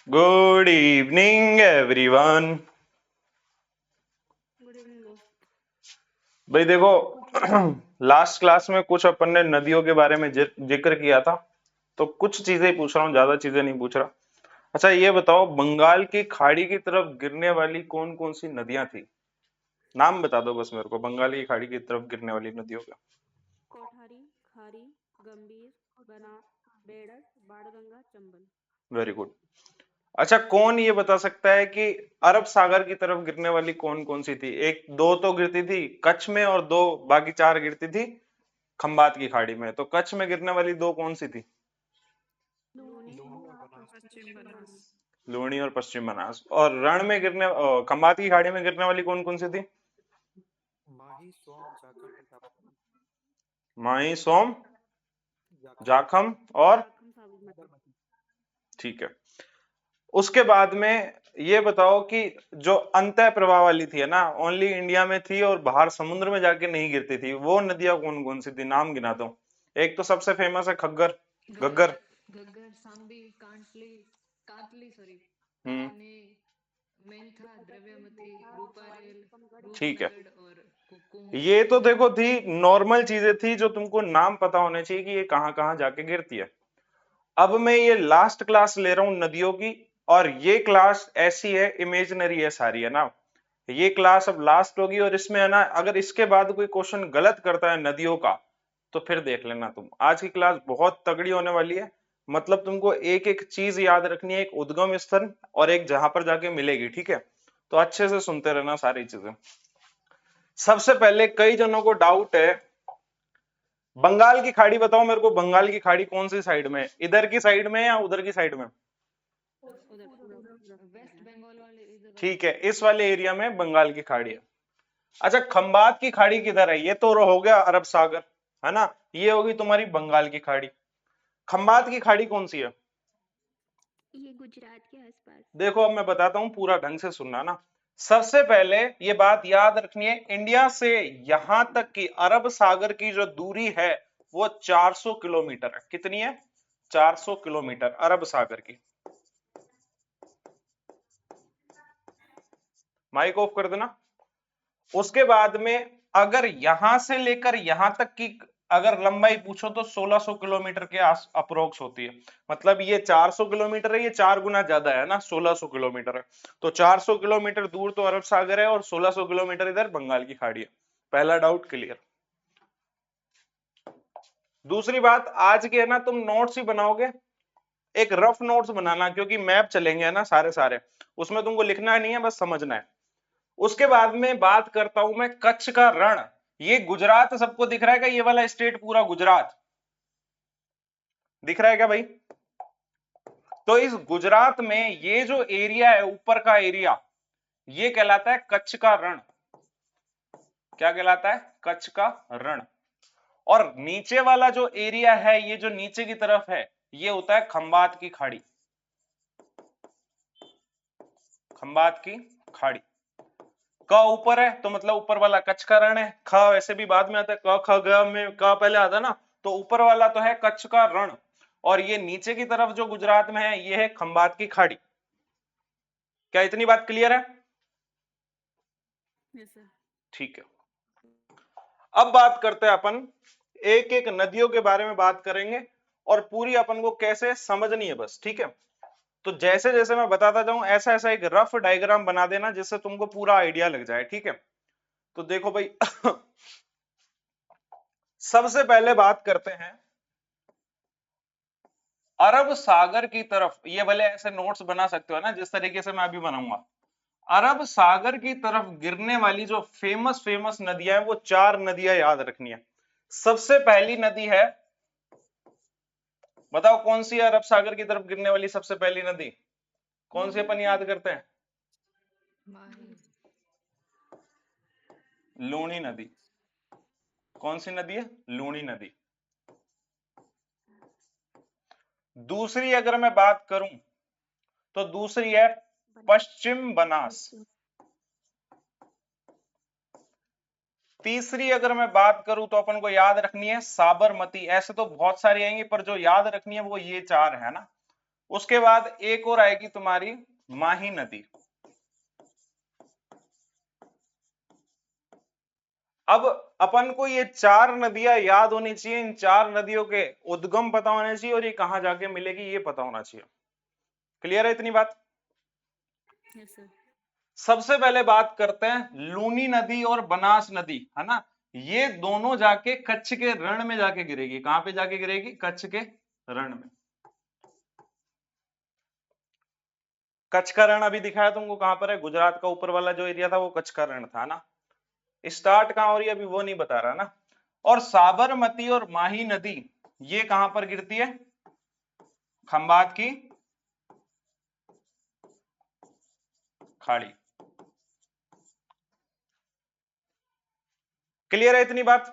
Good evening everyone. Good evening. भाई देखो, last class में कुछ अपन ने नदियों के बारे में जिक्र किया था, तो कुछ चीजें ही पूछ रहा हूँ, ज्यादा चीजें नहीं पूछ रहा। अच्छा ये बताओ, बंगाल की खाड़ी की तरफ गिरने वाली कौन कौन सी नदियां थी? नाम बता दो बस मेरे को, बंगाल की खाड़ी की तरफ गिरने वाली नदियों का। कोठारी, खारी, गंभीर, Banas, beds, Banganga, Chambal. Very good. अच्छा कौन ये बता सकता है कि अरब सागर की तरफ गिरने वाली कौन कौन सी थी? एक दो तो गिरती थी कच्छ में, और दो बाकी चार गिरती थी खंबात की खाड़ी में। तो कच्छ में गिरने वाली दो कौन सी थी? लूनी और पश्चिम बनास। लूणी और पश्चिम बनास। और रण में गिरने खंबात की खाड़ी में गिरने वाली कौन कौन सी थी? माही, सोम, जाखम, जाखम, माही, सोम, जाखम, जाखम और जाखम, साबरमती। ठीक है। उसके बाद में ये बताओ कि जो अंतः प्रवाह वाली थी है ना, ओनली इंडिया में थी और बाहर समुद्र में जाके नहीं गिरती थी, वो नदियां कौन कौन सी थी? नाम गिना दो। एक तो सबसे फेमस है खग्गर, घग्गर। घग्गर, सांबी, कांटली, कांतली, सॉरी, हम्म, कलाने, मेंथा, द्रव्यमती, रूपारेल, ठीक है। रूपनगढ़ और कुकुम। ये तो देखो थी नॉर्मल चीजें थी जो तुमको नाम पता होने चाहिए कि ये कहाँ कहाँ जाके गिरती है। अब मैं ये लास्ट क्लास ले रहा हूं नदियों की, और ये क्लास ऐसी है, इमेजिनरी है सारी, है ना। ये क्लास अब लास्ट होगी, और इसमें है ना, अगर इसके बाद कोई क्वेश्चन गलत करता है नदियों का, तो फिर देख लेना तुम। आज की क्लास बहुत तगड़ी होने वाली है। मतलब तुमको एक एक चीज याद रखनी है, एक उद्गम स्थल और एक जहां पर जाके मिलेगी, ठीक है। तो अच्छे से सुनते रहना सारी चीजें। सबसे पहले कई जनों को डाउट है, बंगाल की खाड़ी बताओ मेरे को, बंगाल की खाड़ी कौन सी साइड में है? इधर की साइड में या उधर की साइड में? उधर उधर वेस्ट बंगाल वाले इधर वाले ठीक है, साइड। इस वाले एरिया में बंगाल की खाड़ी है। अच्छा खंबात की खाड़ी किधर है? ये तो हो गया अरब सागर, है ना। ये होगी तुम्हारी बंगाल की खाड़ी। खंबात की खाड़ी कौन सी है? ये गुजरात के आसपास। देखो अब मैं बताता हूं, पूरा ढंग से सुनना ना। सबसे पहले ये बात याद रखनी है, इंडिया से यहां तक की अरब सागर की जो दूरी है वो 400 किलोमीटर है। कितनी है? 400 किलोमीटर अरब सागर की। माइक ऑफ कर देना। उसके बाद में अगर यहां से लेकर यहां तक की अगर लंबाई पूछो तो 1600 किलोमीटर के आस अप्रोक्स होती है। मतलब ये 400 किलोमीटर है, ये चार गुना ज्यादा है ना, 1600 किलोमीटर है। तो 400 किलोमीटर दूर तो अरब सागर है, और 1600 किलोमीटर इधर बंगाल की खाड़ी है। पहला डाउट क्लियर। दूसरी बात, आज के है ना तुम नोट्स ही बनाओगे, एक रफ नोट्स बनाना, क्योंकि मैप चलेंगे है ना सारे सारे, उसमें तुमको लिखना नहीं है, बस समझना है। उसके बाद में बात करता हूं मैं कच्छ का रण। ये गुजरात सबको दिख रहा है क्या? ये वाला स्टेट पूरा गुजरात दिख रहा है क्या भाई? तो इस गुजरात में ये जो एरिया है, ऊपर का एरिया, ये कहलाता है कच्छ का रण। क्या कहलाता है? कच्छ का रण। और नीचे वाला जो एरिया है, ये जो नीचे की तरफ है, ये होता है खंबात की खाड़ी। खंबात की खाड़ी क ऊपर है तो मतलब ऊपर वाला कच्छ का रण है। ख वैसे भी बाद में आता है, क ख ग में क पहले आता है ना, तो ऊपर वाला तो है कच्छ का रण, और ये नीचे की तरफ जो गुजरात में है ये है खंबात की खाड़ी। क्या इतनी बात क्लियर है? Yes sir. ठीक है। अब बात करते हैं अपन, एक एक नदियों के बारे में बात करेंगे, और पूरी अपन को कैसे समझनी है बस, ठीक है। तो जैसे जैसे मैं बताता जाऊं, ऐसा ऐसा एक रफ डायग्राम बना देना जिससे तुमको पूरा आइडिया लग जाए, ठीक है। तो देखो भाई, सबसे पहले बात करते हैं अरब सागर की तरफ। ये भले ऐसे नोट्स बना सकते हो ना जिस तरीके से मैं अभी बनाऊंगा। अरब सागर की तरफ गिरने वाली जो फेमस फेमस नदियां हैं, वो चार नदियां याद रखनी है। सबसे पहली नदी है, बताओ कौन सी है अरब सागर की तरफ गिरने वाली सबसे पहली नदी? कौन सी अपन याद करते हैं? माही, लूणी नदी। कौन सी नदी है? लूणी नदी। दूसरी अगर मैं बात करूं तो दूसरी है पश्चिम बनास। तीसरी अगर मैं बात करूं तो अपन को याद रखनी है साबरमती। ऐसे तो बहुत सारी आएंगी, पर जो याद रखनी है वो ये चार है ना। उसके बाद एक और आएगी तुम्हारी माही नदी। अब अपन को ये चार नदियां याद होनी चाहिए, इन चार नदियों के उद्गम पता होने चाहिए और ये कहां जाके मिलेगी ये पता होना चाहिए। क्लियर है इतनी बात? Yes sir. सबसे पहले बात करते हैं लूनी नदी और बनास नदी, है ना। ये दोनों जाके कच्छ के रण में जाके गिरेगी। कहां पे जाके गिरेगी? कच्छ के रण में। कच्छ का रण अभी दिखाया तुमको कहां पर है? गुजरात का ऊपर वाला जो एरिया था वो कच्छ का रण था ना। स्टार्ट कहां हो रही है अभी वो नहीं बता रहा ना। और साबरमती और माही नदी ये कहां पर गिरती है? खंबात की खाड़ी। क्लियर है इतनी बात?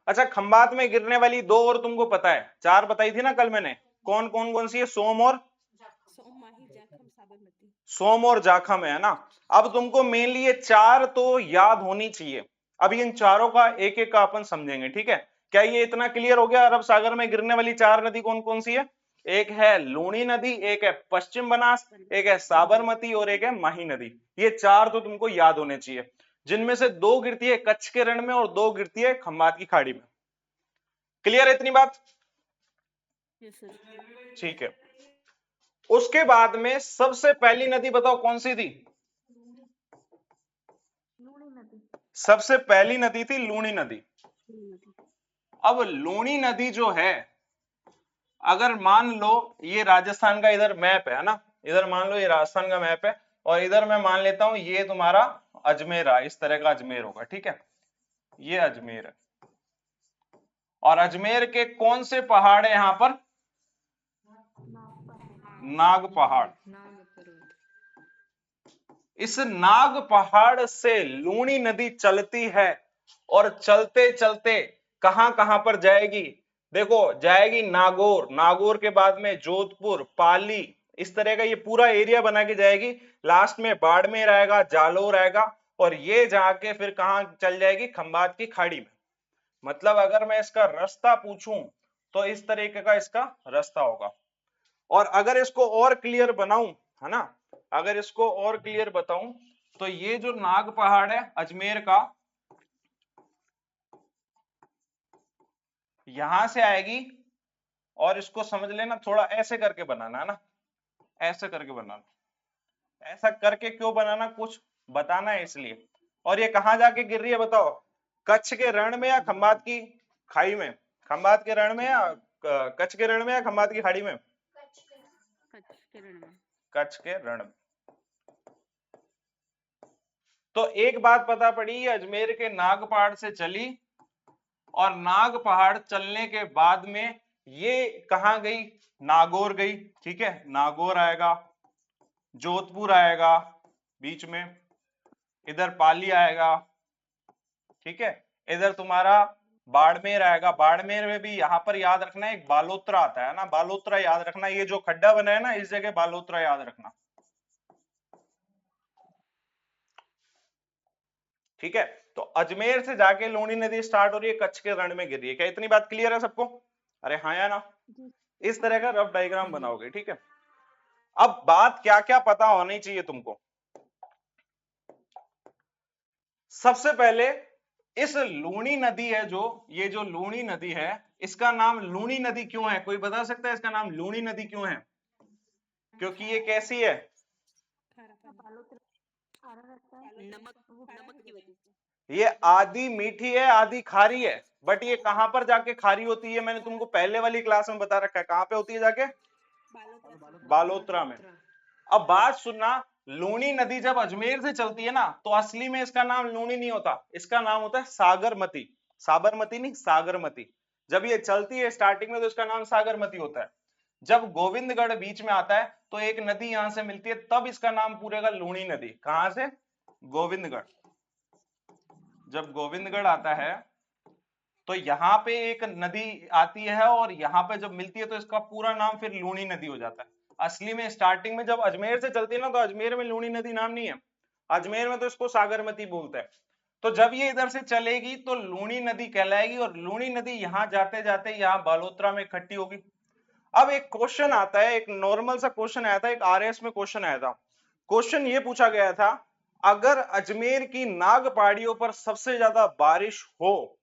अच्छा, खंबात में गिरने वाली दो और तुमको पता है, चार बताई थी ना कल मैंने। कौन कौन कौन सी है? सोम और माही, जाखम, साबरमती। सोम और जाखम है ना। अब तुमको मेनली ये चार तो याद होनी चाहिए। अब इन चारों का एक एक का अपन समझेंगे, ठीक है। क्या ये इतना क्लियर हो गया? अरब सागर में गिरने वाली चार नदी कौन कौन सी है? एक है लूनी नदी, एक है पश्चिम बनास, एक है साबरमती और एक है माही नदी। ये चार तो तुमको याद होने चाहिए, जिनमें से दो गिरती है कच्छ के रण में और दो गिरती है खंबात की खाड़ी में। क्लियर है इतनी बात? Yes sir. ठीक है। उसके बाद में सबसे पहली नदी बताओ कौन सी थी? लूनी नदी। सबसे पहली नदी थी लूनी नदी। लूनी नदी। अब लूनी नदी जो है, अगर मान लो ये राजस्थान का इधर मैप है ना, इधर मान लो ये राजस्थान का मैप है और इधर मैं मान लेता हूं ये तुम्हारा अजमेर है, इस तरह का अजमेर होगा, ठीक है। ये अजमेर है और अजमेर के कौन से पहाड़ है यहां पर? नाग पहाड़। नाग पर्वत। इस नाग पहाड़ से लूनी नदी चलती है और चलते चलते कहां कहां पर जाएगी? देखो, जाएगी नागौर, नागौर के बाद में जोधपुर, पाली, इस तरह का ये पूरा एरिया बना के जाएगी। लास्ट में बाड़मेर आएगा, जालोर आएगा और ये जाके फिर कहां चल जाएगी? खंबात की खाड़ी में। मतलब अगर मैं इसका रास्ता पूछूं तो इस तरीके का इसका रास्ता होगा। और अगर इसको और क्लियर बनाऊं, है ना, अगर इसको और क्लियर बताऊं तो ये जो नाग पहाड़ है अजमेर का, यहां से आएगी और इसको समझ लेना, थोड़ा ऐसे करके बनाना है ना, ऐसे करके बनाना। ऐसा करके क्यों बनाना, कुछ बताना है इसलिए। और ये कहां जाके गिर रही है बताओ? कच्छ के रण में या खंबात की खाई में? खंबात के रण में या कच्छ के रण में या खंबात की खाड़ी में? कच्छ के रण में। कच्छ के रण में। तो एक बात पता पड़ी, अजमेर के नाग पहाड़ से चली और नाग पहाड़ चलने के बाद में ये कहां गई? नागौर गई, ठीक है। नागौर आएगा, जोधपुर आएगा बीच में, इधर पाली आएगा, ठीक है। इधर तुम्हारा बाड़मेर आएगा, बाड़मेर में भी यहां पर याद रखना एक बालोतरा आता है ना, बालोतरा याद रखना। ये जो खड्डा बना है ना इस जगह बालोतरा याद रखना, ठीक है। तो अजमेर से जाके लूनी नदी स्टार्ट हो रही है, कच्छ के रण में गिर रही है। क्या इतनी बात क्लियर है सबको? अरे हाँ या ना? इस तरह का रफ डायग्राम बनाओगे, ठीक है। अब बात क्या क्या पता होनी चाहिए तुमको। सबसे पहले इस लूनी नदी है जो, ये जो लूनी नदी है, इसका नाम लूनी नदी क्यों है? कोई बता सकता है इसका नाम लूनी नदी क्यों है? क्योंकि ये कैसी है? नमक, नमक की वजह से। ये आधी मीठी है आधी खारी है, बट ये कहां पर जाके खारी होती है? मैंने तुमको पहले वाली क्लास में बता रखा है, कहां पे होती है जाके? बालोतरा में। अब बात सुनना, लूनी नदी जब अजमेर से चलती है ना तो असली में इसका नाम लूनी नहीं होता, इसका नाम होता है सागरमती। साबरमती नहीं, सागरमती। जब ये चलती है स्टार्टिंग में तो इसका नाम सागरमती होता है। जब गोविंदगढ़ बीच में आता है तो एक नदी यहां से मिलती है, तब इसका नाम पूरे का लूनी नदी। कहां से? गोविंदगढ़। जब गोविंदगढ़ आता है तो यहाँ पे एक नदी आती है और यहाँ पे जब मिलती है तो इसका पूरा नाम फिर लूनी नदी हो जाता है। असली में स्टार्टिंग में जब अजमेर से चलती है ना तो अजमेर में लूनी नदी नाम नहीं है, अजमेर में तो इसको सागरमती बोलते हैं। तो जब ये इधर से चलेगी तो लूनी नदी कहलाएगी और लूनी नदी यहाँ जाते जाते यहाँ बालोतरा में इकट्ठी होगी। अब एक क्वेश्चन आता है, एक नॉर्मल सा क्वेश्चन आया था, एक आरएस में क्वेश्चन आया था। क्वेश्चन ये पूछा गया था, अगर अजमेर की नाग पहाड़ियों पर सबसे ज्यादा बारिश हो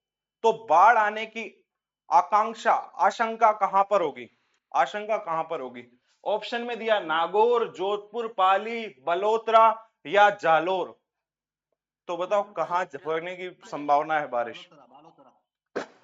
तो बाढ़ आने की आशंका कहां पर होगी? आशंका कहां पर होगी? ऑप्शन में दिया नागौर, जोधपुर, पाली, बलोत्रा या जालोर। तो बताओ कहां होने की संभावना है बारिश?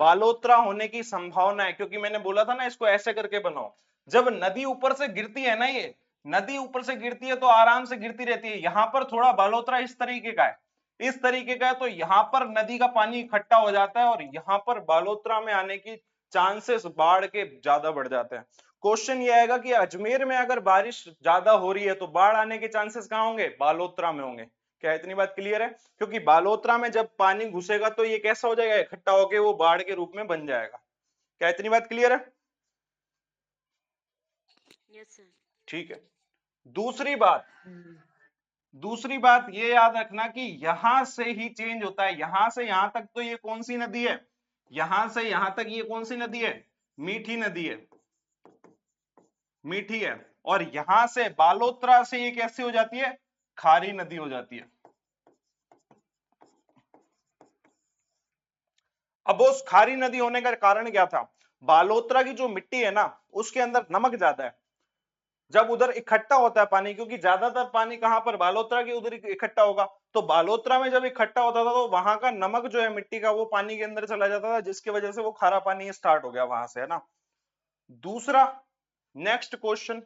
बालोतरा होने की संभावना है, क्योंकि मैंने बोला था ना इसको ऐसे करके बनाओ। जब नदी ऊपर से गिरती है ना, ये नदी ऊपर से गिरती है तो आराम से गिरती रहती है। यहां पर थोड़ा बालोतरा इस तरीके का है, इस तरीके का है, तो यहां पर नदी का पानी इकट्ठा हो जाता है और यहां पर बालोतरा में आने की चांसेस बाढ़ के ज्यादा बढ़ जाते हैं। क्वेश्चन ये आएगा कि अजमेर में अगर बारिश ज्यादा हो रही है तो बाढ़ आने के चांसेस कहां होंगे? बालोतरा में होंगे। क्या इतनी बात क्लियर है? क्योंकि बालोतरा में जब पानी घुसेगा तो ये कैसा हो जाएगा? इकट्ठा होकर वो बाढ़ के रूप में बन जाएगा। क्या इतनी बात क्लियर है? Yes sir. ठीक है। दूसरी बात ये याद रखना कि यहां से ही चेंज होता है। यहां से यहां तक तो ये कौन सी नदी है? यहां से यहां तक ये कौन सी नदी है? मीठी नदी है, मीठी है। और यहां से बालोतरा से ये कैसी हो जाती है? खारी नदी हो जाती है। अब उस खारी नदी होने का कारण क्या था? बालोतरा की जो मिट्टी है ना, उसके अंदर नमक ज्यादा है। जब उधर इकट्ठा होता है पानी, क्योंकि ज्यादातर पानी कहां पर? बालोतरा के उधर इकट्ठा होगा, तो बालोतरा में जब इकट्ठा होता था तो वहां का नमक जो है मिट्टी का, वो पानी के अंदर चला जाता था, जिसकी वजह से वो खारा पानी स्टार्ट हो गया वहां से, है ना। दूसरा, नेक्स्ट क्वेश्चन,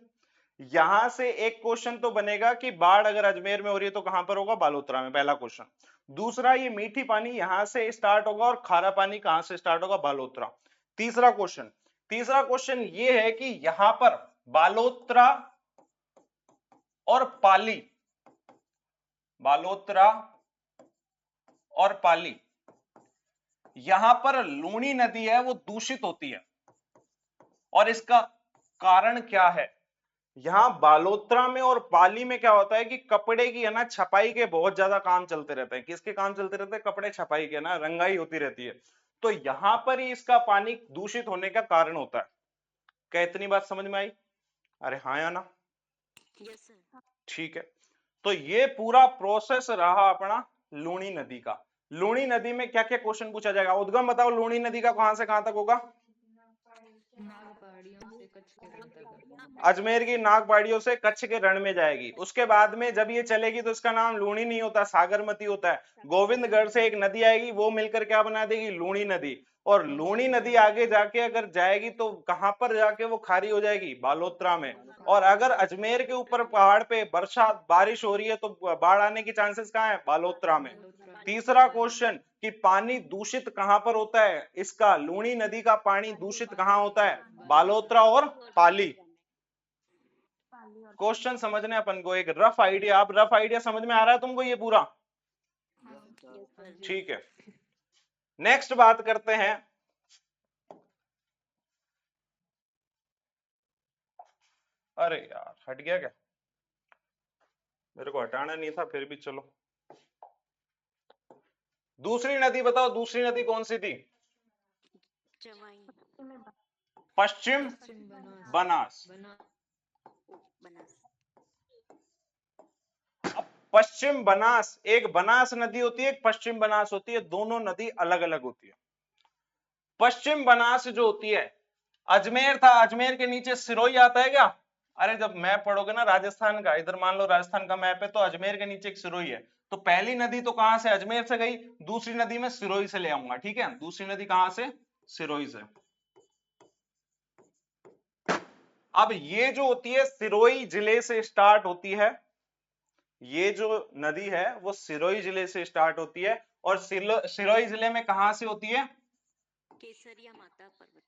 यहां से एक क्वेश्चन तो बनेगा कि बाढ़ अगर अजमेर में हो रही है तो कहां पर होगा? बालोतरा में, पहला क्वेश्चन। दूसरा, ये मीठी पानी यहां से स्टार्ट होगा और खारा पानी कहां से स्टार्ट होगा? बालोतरा। तीसरा क्वेश्चन ये है कि यहां पर बालोतरा और पाली, बालोतरा और पाली, यहां पर लूनी नदी है वो दूषित होती है, और इसका कारण क्या है? यहाँ बालोतरा में और पाली में क्या होता है कि कपड़े की है ना छपाई के बहुत ज्यादा काम चलते रहते हैं। किसके काम चलते रहते हैं? कपड़े छपाई के, ना रंगाई होती रहती है। तो यहां पर ही इसका पानी दूषित होने का कारण होता है। क्या इतनी बात समझ में आई? अरे हाँ या ना? Yes sir. ठीक है। तो ये पूरा प्रोसेस रहा अपना लूनी नदी का। लूनी नदी में क्या क्या क्वेश्चन पूछा जाएगा? उद्गम बताओ, लूनी नदी का कहां से कहां तक होगा? नाग पहाड़ियों से कच्छ के रण तक। अजमेर की नाग पहाड़ियों से कच्छ के रण में जाएगी। उसके बाद में जब ये चलेगी तो इसका नाम लूणी नहीं होता, सागरमती होता है। गोविंदगढ़ से एक नदी आएगी, वो मिलकर क्या बना देगी? लूणी नदी। और लूणी नदी आगे जाके अगर जाएगी तो कहां पर जाके वो खारी हो जाएगी? बालोतरा में। और अगर अजमेर के ऊपर पहाड़ पे बारिश हो रही है तो बाढ़ आने की चांसेस कहां है? बालोतरा में। तीसरा क्वेश्चन कि पानी दूषित कहां पर होता है? इसका लूणी नदी का पानी दूषित कहां होता है? बालोतरा और पाली। क्वेश्चन समझने अपन को एक रफ आइडिया, आप रफ आइडिया समझ में आ रहा है तुमको ये पूरा? ठीक है। नेक्स्ट बात करते हैं, अरे यार हट गया क्या? मेरे को हटाना नहीं था, फिर भी चलो। दूसरी नदी बताओ, दूसरी नदी कौन सी थी? पश्चिम बनास। पश्चिम बनास, एक बनास नदी होती है, एक पश्चिम बनास होती है, दोनों नदी अलग अलग होती है। पश्चिम बनास जो होती है, अजमेर था, अजमेर के नीचे सिरोही आता है क्या? अरे जब मैप पढ़ोगे ना राजस्थान का, इधर मान लो राजस्थान का मैप है तो अजमेर के नीचे एक सिरोही है। तो पहली नदी तो कहां से? अजमेर से गई। दूसरी नदी में सिरोही से ले आऊंगा, ठीक है। दूसरी नदी कहां से? सिरोही से। अब ये जो होती है सिरोही जिले से स्टार्ट होती है, ये जो नदी है वो सिरोही जिले से स्टार्ट होती है। और सिरोही जिले में कहां से होती है? केसरिया माता पर्वत से।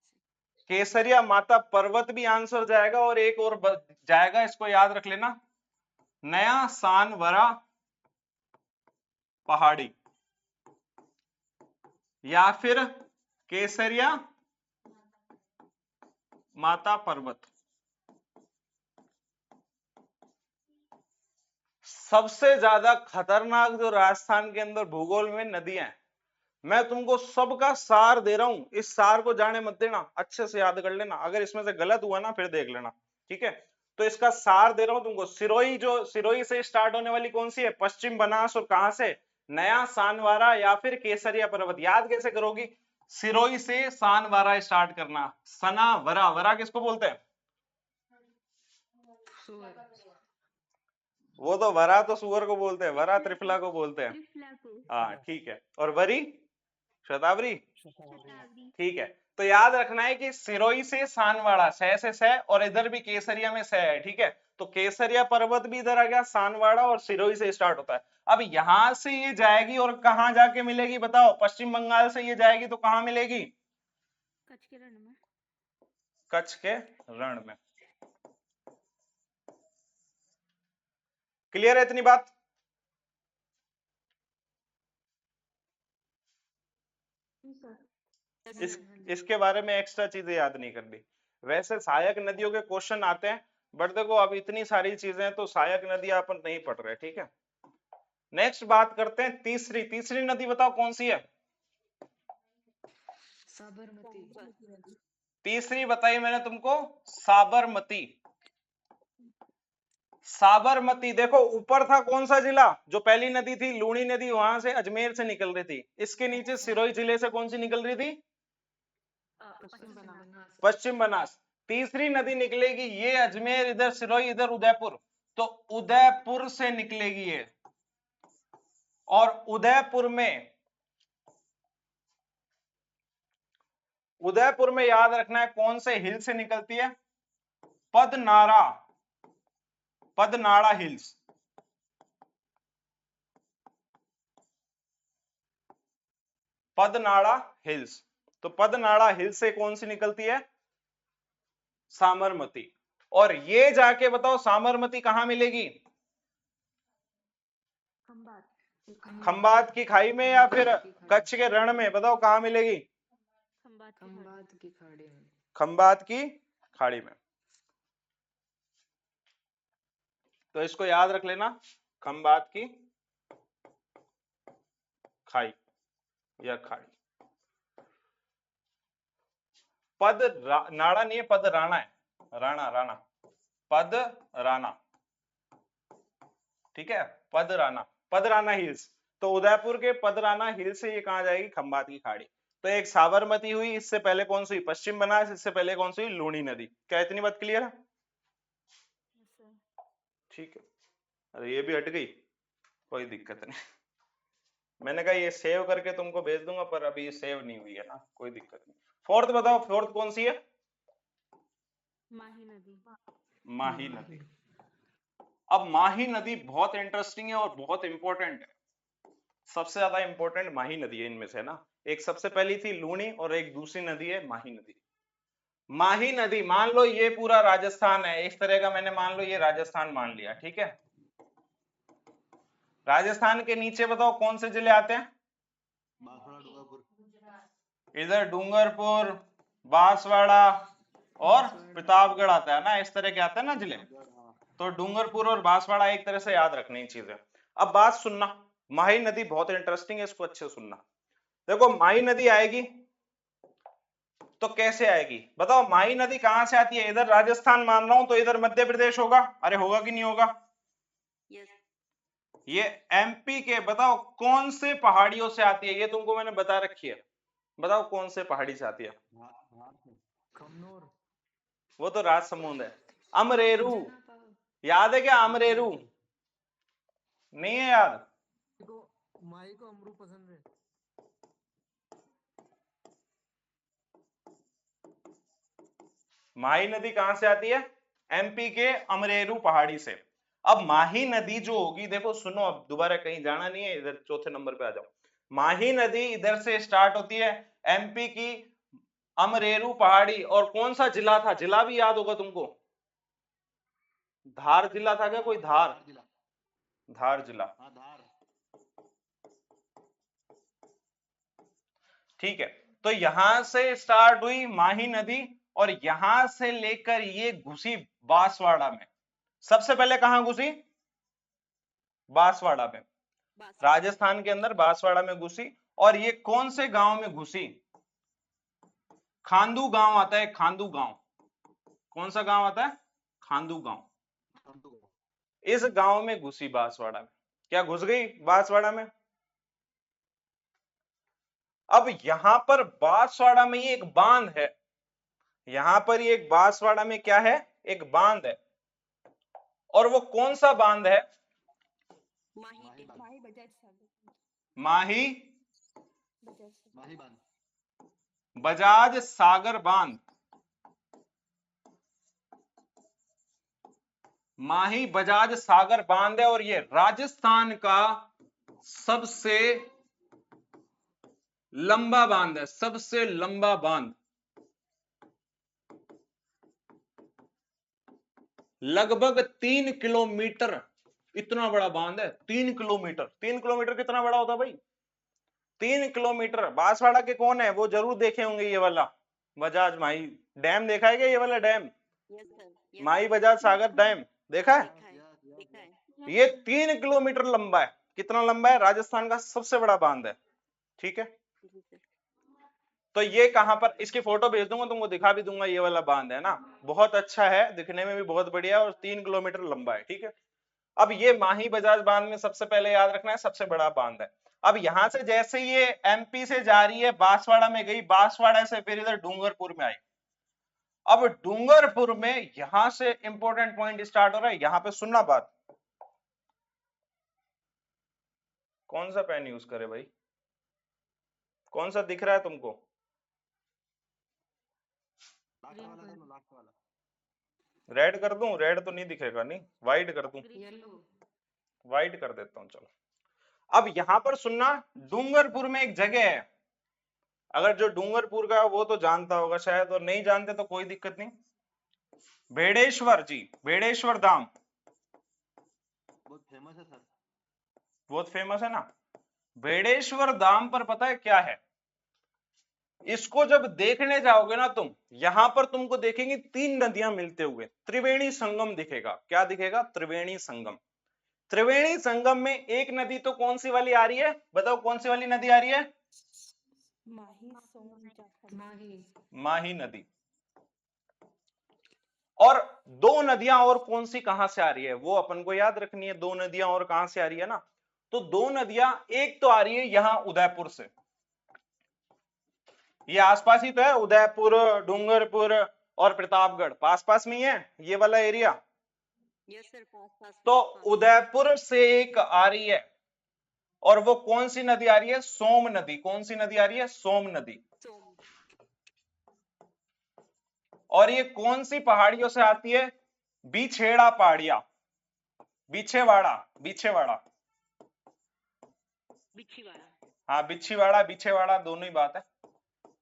केसरिया माता पर्वत भी आंसर जाएगा, और एक और जाएगा, इसको याद रख लेना, नया सानवरा पहाड़ी, या फिर केसरिया माता पर्वत। सबसे ज्यादा खतरनाक जो राजस्थान के अंदर भूगोल में नदियां हैं, मैं तुमको सबका सार दे रहा हूं, इस सार को जाने मत देना, अच्छे से याद कर लेना, अगर इसमें से गलत हुआ ना फिर देख लेना, ठीक है। तो इसका सार दे रहा हूं तुमको। सिरोही, जो सिरोही से स्टार्ट होने वाली कौन सी है? पश्चिम बनास। और कहां से? नया सानवारा या फिर केसरिया पर्वत। याद कैसे करोगी? सिरोही से सानवारा स्टार्ट करना। सना वरा, वरा किसको बोलते हैं? सुअर। वो तो वरा तो सुअर को बोलते हैं, वरा त्रिफला को बोलते हैं। त्रिफला को। हाँ ठीक है। और वरी शतावरी, शतावरी। ठीक है। तो याद रखना है कि सिरोही से सानवाड़ा, सह से सह, और इधर भी केसरिया में सह है, ठीक है। तो केसरिया पर्वत भी इधर आ गया, सानवाड़ा और सिरोही से स्टार्ट होता है। अब यहां से ये जाएगी और कहां जाके मिलेगी बताओ? पश्चिम बंगाल से ये जाएगी तो कहां मिलेगी? कच्छ के रण में। कच्छ के रण में। क्लियर है इतनी बात? इसके बारे में एक्स्ट्रा चीजें याद नहीं करनी। वैसे सहायक नदियों के क्वेश्चन आते हैं, बट देखो अब इतनी सारी चीजें हैं तो सहायक नदी अपन नहीं पढ़ रहे, ठीक है। नेक्स्ट बात करते हैं तीसरी। तीसरी नदी बताओ कौन सी है? साबरमती। तीसरी बताई मैंने तुमको, साबरमती। साबरमती, देखो ऊपर था कौन सा जिला? जो पहली नदी थी लूणी नदी, वहां से अजमेर से निकल रही थी। इसके नीचे सिरोही जिले से कौन सी निकल रही थी? पश्चिम बनास। तीसरी नदी निकलेगी ये अजमेर, इधर सिरोही, इधर उदयपुर। तो उदयपुर से निकलेगी ये, और उदयपुर में याद रखना है कौन से हिल से निकलती है? पदनाड़ा, पदनाड़ा हिल्स। पदनाड़ा हिल्स। तो पदनाड़ा हिल से कौन सी निकलती है? साबरमती। और ये जाके बताओ साबरमती कहां मिलेगी? खंबात की खाई में या फिर कच्छ के रण में? बताओ कहां मिलेगी? खंबात की खाड़ी में। खंबात की खाड़ी में। तो इसको याद रख लेना, खंबात की खाई या खाड़ी। पद नाड़ा नहीं है, पद राणा है, राणा राणा, पद राणा, ठीक है। पद राणा, पद राणा हिल्स। तो उदयपुर के पदराना हिल से ये कहां जाएगी? खंबात की खाड़ी। तो एक साबरमती हुई, इससे पहले कौन सी हुई? पश्चिम बनास। इससे पहले कौन सी हुई? लूणी नदी। क्या इतनी बात क्लियर है? ठीक है। अरे ये भी हट गई, कोई दिक्कत नहीं। मैंने कहा ये सेव करके तुमको भेज दूंगा, पर अभी ये सेव नहीं हुई है ना, कोई दिक्कत नहीं। फोर्थ बताओ, फोर्थ कौन सी है? माही नदी। माही नदी। अब माही नदी बहुत इंटरेस्टिंग है और बहुत इंपॉर्टेंट है। सबसे ज्यादा इंपॉर्टेंट माही नदी है इनमें से ना। एक सबसे पहली थी लूणी और एक दूसरी नदी है माही नदी। माही नदी, मान लो ये पूरा राजस्थान है, इस तरह का मैंने मान लो ये राजस्थान मान लिया, ठीक है। राजस्थान के नीचे बताओ कौन से जिले आते हैं? इधर डूंगरपुर, बांसवाड़ा और प्रतापगढ़ आता है ना, इस तरह के आते हैं ना जिले। तो डूंगरपुर और बांसवाड़ा एक तरह से याद रखनी चीजें। अब बात सुनना, माही नदी बहुत इंटरेस्टिंग है, इसको अच्छे से सुनना। देखो माही नदी आएगी तो कैसे आएगी बताओ? माही नदी कहां से आती है? इधर राजस्थान मान रहा हूं तो इधर मध्य प्रदेश होगा, अरे होगा कि नहीं होगा? यस। ये एमपी के बताओ कौन से पहाड़ियों से आती है? ये तुमको मैंने बता रखी है, बताओ कौन से पहाड़ी से आती है? खमनोर। वो तो राजसमंद है। अमरेरू, याद है क्या? अमरेरू नहीं है याद? माई को अमरू पसंद है। माही नदी कहां से आती है? एमपी के अमरेरू पहाड़ी से। अब माही नदी जो होगी, देखो सुनो, अब दोबारा कहीं जाना नहीं है, इधर चौथे नंबर पे आ जाओ। माही नदी इधर से स्टार्ट होती है, एमपी की अमरेरू पहाड़ी। और कौन सा जिला था? जिला भी याद होगा तुमको, धार जिला था क्या कोई? धार, धार जिला, ठीक है। तो यहां से स्टार्ट हुई माही नदी और यहां से लेकर ये घुसी बांसवाड़ा में। सबसे पहले कहां घुसी? बांसवाड़ा में, राजस्थान के अंदर बांसवाड़ा में घुसी। और ये कौन से गांव में घुसी? खांदू गांव आता है, खांदू गांव। कौन सा गांव आता है? खांदू गांव। इस गांव में घुसी बांसवाड़ा में। क्या घुस गई बांसवाड़ा में? अब यहां पर बांसवाड़ा में ये एक बांध है, यहां पर ये एक बांसवाड़ा में क्या है? एक बांध है। और वो कौन सा बांध है? माही बजाज सागर माही बजाज बजाज सागर बांध। माही बजाज सागर बांध है और ये राजस्थान का सबसे लंबा बांध है, सबसे लंबा बांध। लगभग 3 किलोमीटर इतना बड़ा बांध है। 3 किलोमीटर, 3 किलोमीटर कितना बड़ा होता भाई? 3 किलोमीटर। बांसवाड़ा के कौन है वो जरूर देखे होंगे, ये वाला बजाज माही डैम देखा है क्या? ये वाला dam yes sir Mahi Bajaj Sagar dam देखा है? देखा है ये 3 किलोमीटर लंबा है। कितना लंबा है? राजस्थान का सबसे बड़ा बांध है। ठीक है, जी सर तो ये कहां पर, इसकी फोटो भेज दूंगा तुमको, दिखा भी दूंगा। ये वाला बांध है ना, बहुत अच्छा है, दिखने में भी बहुत बढ़िया है और 3 किलोमीटर लंबा है। ठीक है, अब ये माही बजाज बांध में सबसे पहले याद रखना है सबसे बड़ा बांध है। अब यहां से जैसे ये एमपी से जा रही है, बांसवाड़ा में गई, बांसवाड़ा से फिर इधर डूंगरपुर में आई। अब डूंगरपुर में यहां से इंपॉर्टेंट पॉइंट स्टार्ट हो रहा है, यहां पे सुनना बात। कौन सा पेन यूज करे भाई? कौन सा दिख रहा है तुमको? रेड कर दूं? रेड तो नहीं दिखेगा, नहीं व्हाइट कर दूं? येलो व्हाइट कर देता हूं चलो। अब यहां पर सुनना, डूंगरपुर में एक जगह है, अगर जो डूंगरपुर का वो तो जानता होगा शायद, और नहीं जानते तो कोई दिक्कत नहीं। बेड़ेश्वर जी, बेड़ेश्वर धाम बहुत फेमस है सर। बहुत फेमस है ना। बेड़ेश्वर धाम पर पता है क्या है? इसको जब देखने जाओगे ना तुम, यहां पर तुमको देखेंगे 3 नदियां मिलते हुए, त्रिवेणी संगम दिखेगा। क्या दिखेगा? त्रिवेणी संगम। त्रिवेणी संगम में एक नदी तो कौन सी वाली आ रही है? बताओ कौन सी वाली नदी आ रही है? माही सोन जाफर माही माही नदी। और 2 नदियां और कौन सी कहां से आ रही है वो अपन को याद रखनी है। 2 नदियां और कहां से आ रही है ना, तो 2 नदियां, एक तो आ रही है यहां उदयपुर से, ये आसपास ही तो है, उदयपुर, डूंगरपुर और प्रतापगढ़ पास पास में ही है ये वाला एरिया। यस सर पास तो उदयपुर से एक आ रही है, और वो कौन सी नदी आ रही है? सोम नदी। कौन सी नदी आ रही है? सोम नदी। सोम और ये कौन सी पहाड़ियों से आती है? बिछेड़ा पहाड़िया, बिछेवाड़ा, बिछेवाड़ा, बिछीवाड़ा हाँ बिछीवाड़ा बिछेवाड़ा दोनों ही बात है।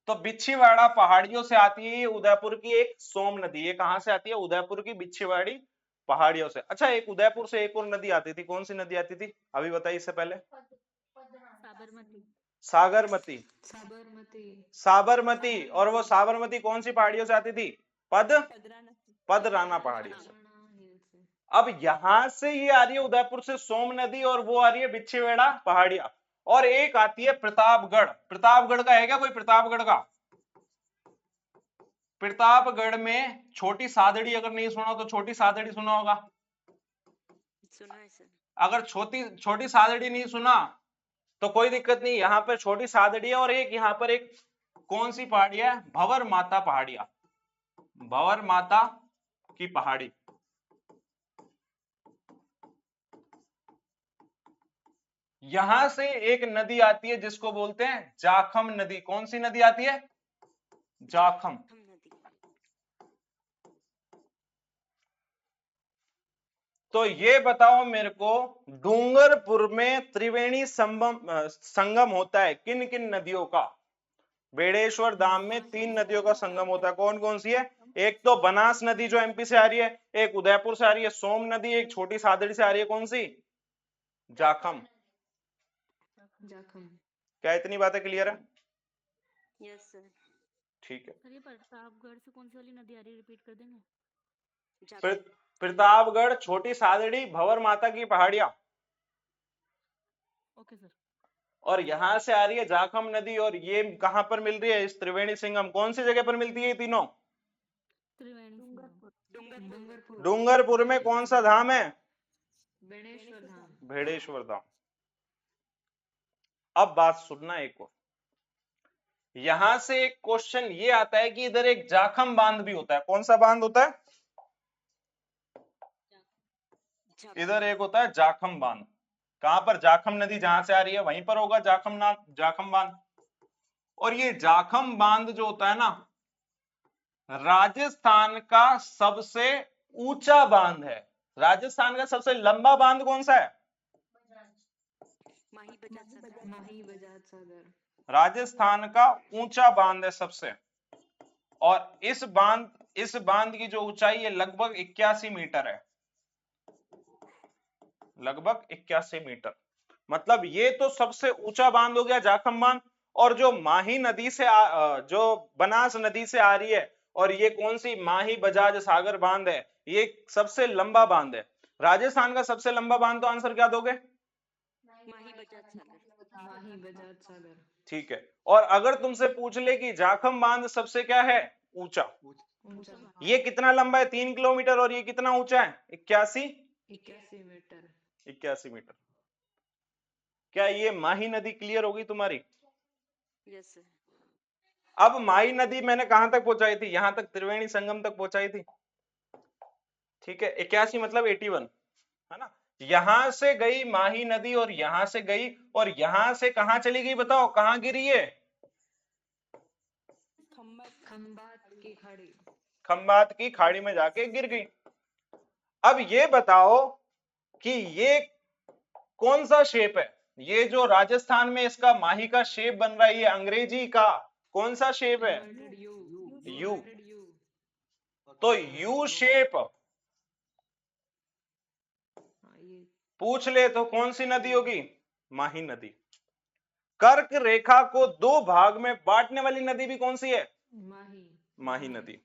तो बिछीवाड़ा पहाड़ियों से आती है ये उदयपुर की एक सोम नदी। ये कहां से आती है? उदयपुर की बिछीवाड़ी पहाड़ियों से। अच्छा, एक उदयपुर से एक और नदी आती थी, कौन सी नदी आती थी अभी बताइए इससे पहले? साबरमती सागरमती, साबरमती साबरमती। और वो साबरमती कौन सी पहाड़ियों से आती थी? पदराना पदराना पहाड़ियों से। राणा हिल से अब यहां से ये आ रही है उदयपुर से सोम नदी, और वो आ रही है बिछीवेड़ा पहाड़िया। और एक आती है प्रतापगढ़। प्रतापगढ़ का है क्या कोई? प्रतापगढ़ का? प्रतापगढ़ में छोटी सादड़ी, अगर नहीं सुना तो छोटी सादड़ी सुना होगा। सुना है सर अगर छोटी छोटी सादड़ी नहीं सुना तो कोई दिक्कत नहीं, यहाँ पर छोटी सादड़ी है। और एक यहाँ पर एक कौन सी पहाड़ी है? भंवर माता पहाड़िया, भंवर माता की पहाड़ी। यहां से एक नदी आती है जिसको बोलते हैं जाखम नदी। कौन सी नदी आती है? जाखम। हम नदी तो ये बताओ मेरे को, डूंगरपुर में त्रिवेणी संगम होता है किन किन नदियों का? बेड़ेश्वर धाम में 3 नदियों का संगम होता है। कौन कौन सी है? एक तो बनास नदी जो एमपी से आ रही है, एक उदयपुर से आ रही है सोम नदी, एक छोटी सादड़ी से आ रही है कौन सी? जाखम। जाखम क्या इतनी बातें क्लियर है? यस सर ठीक है। सर ये प्रतापगढ़ से कौन सी वाली नदी आ रही है, रिपीट कर देंगे? प्रतापगढ़, छोटी सादड़ी, भंवर माता की पहाड़ियां। Okay sir. और यहां से आ रही है जाखम नदी, और ये कहां पर मिल रही है? इस त्रिवेणी संगम। कौन सी जगह पर मिलती है ये तीनों? त्रिवेणी संगम। डूंगरपुर डूंगरपुर में कौन सा धाम है? बेणेश्वर धाम। भेड़ेश्वर धाम। अब बात सुनना एक और, यहां से एक क्वेश्चन ये आता है कि इधर एक जाखम बांध भी होता है। कौन सा बांध होता है? इधर एक होता है जाखम बांध। कहां पर? जाखम नदी जहां से आ रही है वहीं पर होगा जाखम बांध। और ये जाखम बांध जो होता है ना, राजस्थान का सबसे ऊंचा बांध है। राजस्थान का सबसे लंबा बांध कौन सा है? माही बजाज सागर। माही बजाज सागर। राजस्थान का ऊंचा बांध है सबसे। और इस बांध की जो ऊंचाई है लगभग 81 मीटर है। लगभग 81 मीटर। मतलब ये तो सबसे ऊंचा बांध हो गया जाखम बांध। और जो माही नदी से जो बनास नदी से आ रही है, और ये कौन सी? माही बजाज सागर बांध है, ये सबसे लंबा बांध है। राजस्थान का सबसे लंबा बांध, तो आंसर क्या दोगे? माही बजाज सागर। माही बजाज सागर। ठीक है। और अगर तुमसे पूछ ले कि जाखम बांध सबसे क्या है? ऊंचा। ऊंचा। ये कितना लंबा है? 3 किलोमीटर। और ये कितना ऊंचा है? 81 मीटर। 81 मीटर। क्या ये माही नदी क्लियर होगी तुम्हारी? Yes sir. अब माही नदी मैंने कहां तक पहुंचाई थी? यहां तक, त्रिवेणी संगम तक पहुंचाई थी। ठीक है, 81 मतलब 81, है ना। यहां से गई माही नदी और यहां से गई, और यहां से कहां चली गई? बताओ कहां गिरी है? खंबात की खाड़ी। खंबात की खाड़ी में जाके गिर गई। अब ये बताओ कि ये कौन सा शेप है? ये जो राजस्थान में इसका माही का शेप बन रहा है, ये अंग्रेजी का कौन सा शेप है? यू। तो यू शेप पूछ ले तो कौन सी नदी होगी? माही नदी। कर्क रेखा को दो भाग में बांटने वाली नदी भी कौन सी है? माही नदी।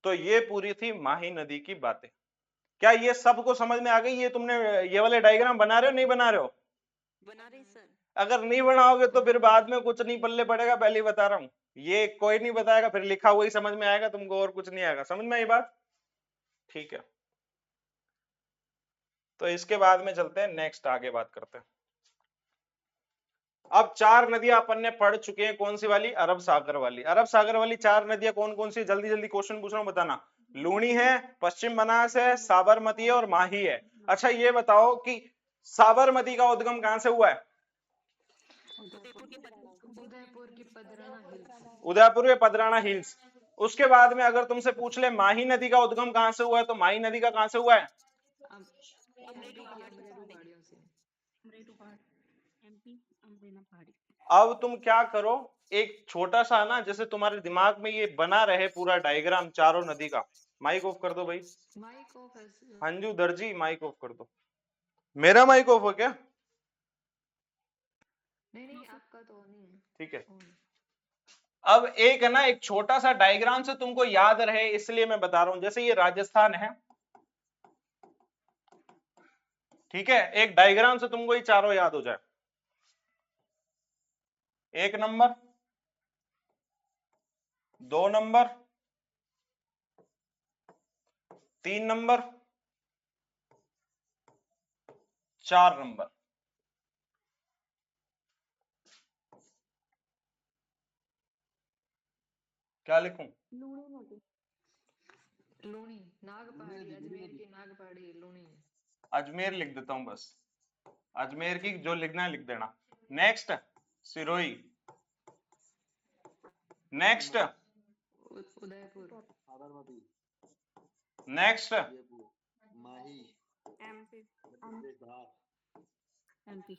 तो ये पूरी थी माही नदी की बातें। क्या ये सबको समझ में आ गई? ये तुमने ये वाले डायग्राम बना रहे हो, नहीं बना रहे हो? बना रहे सर। अगर नहीं बनाओगे तो फिर बाद में कुछ नहीं पल्ले पड़ेगा, पहले ही बता रहा हूं। ये कोई नहीं बताएगा, फिर लिखा हुआ ही समझ में आएगा तुमको, और कुछ नहीं आएगा। समझ में आई बात? ठीक है, तो इसके बाद में चलते हैं नेक्स्ट, आगे बात करते हैं। अब 4 नदियां अपन ने पढ़ चुके हैं। कौन सी वाली? अरब सागर वाली। अरब सागर वाली 4 नदियां कौन कौन सी? जल्दी जल्दी क्वेश्चन पूछ रहा हूं, बताना। लूणी है, पश्चिम बनास है, साबरमती है और माही है। अच्छा ये बताओ कि साबरमती का उद्गम कहां से हुआ है? उदयपुर की पदराना हिल्स। उदयपुर के पदराना हिल्स। उसके बाद में अगर तुमसे पूछ ले माही नदी का उद्गम कहां से हुआ है, तो माही नदी का कहां से हुआ है? एमपी अमरेना पहाड़ी। अब तुम क्या करो, एक छोटा सा ना, जैसे तुम्हारे दिमाग में ये बना रहे पूरा डायग्राम चारों नदी का। माइक ऑफ कर दो भाई। माइक ऑफ है। अंजू दर्जी माइक ऑफ कर दो। मेरा माइक ऑफ हो क्या? नहीं आपका तो नहीं है। ठीक है। अब एक है ना, एक छोटा सा डायग्राम से तुमको याद रहे इसलिए मैं बता रहा हूं। जैसे ये राजस्थान है, ठीक है, एक डायग्राम से तुमको ये चारों याद हो जाए। 1 नंबर, 2 नंबर, 3 नंबर, 4 नंबर। क्या लिखूं? लूणी नाग पहाड़ी, अजमेर की नाग पहाड़ी लूणी। अजमेर लिख देता हूं बस। अजमेर की जो लिखना है लिख देना। Next Sirohi. Next Udaipur. Sabarmati, next Jaipur, Mahi, MP. Dhar, MP.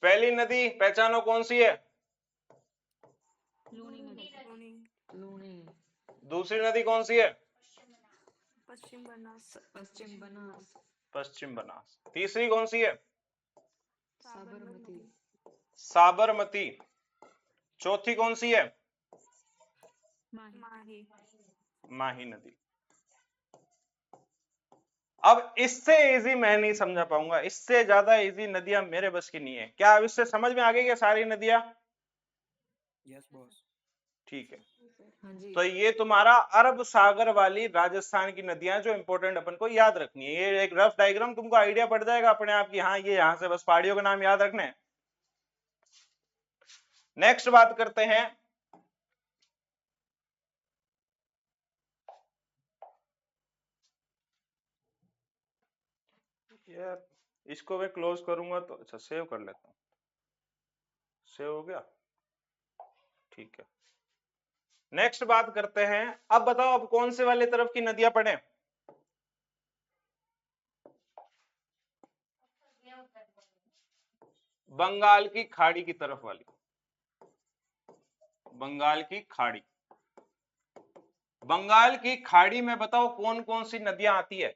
पहली नदी पहचानो कौन सी है? लूणी नदी। लूणी। दूसरी नदी कौन सी है? पश्चिम बनास। पश्चिम बनास। पश्चिम बनास। तीसरी कौन सी है? साबरमती। साबरमती। चौथी कौन सी है? माही। माही नदी। अब इससे इजी मैं नहीं समझा पाऊंगा, इससे ज्यादा इजी नदियां मेरे बस की नहीं है। क्या अब इससे समझ में आ गई क्या सारी नदियां? Yes boss. ठीक है। हाँ जी। तो ये तुम्हारा अरब सागर वाली राजस्थान की नदियां जो इंपॉर्टेंट अपन को याद रखनी है। ये एक रफ डायग्राम तुमको आइडिया पड़ जाएगा अपने आप की, हाँ ये यहां से बस पहाड़ियों के नाम याद रखने हैं। नेक्स्ट बात करते हैं यार, इसको मैं क्लोज करूंगा तो अच्छा सेव कर लेता हूं। सेव हो गया, ठीक है। नेक्स्ट बात करते हैं, अब बताओ अब कौन से वाले तरफ की नदियां पढ़े? बंगाल की खाड़ी की तरफ वाली, बंगाल की खाड़ी। बंगाल की खाड़ी में बताओ कौन कौन सी नदियां आती है?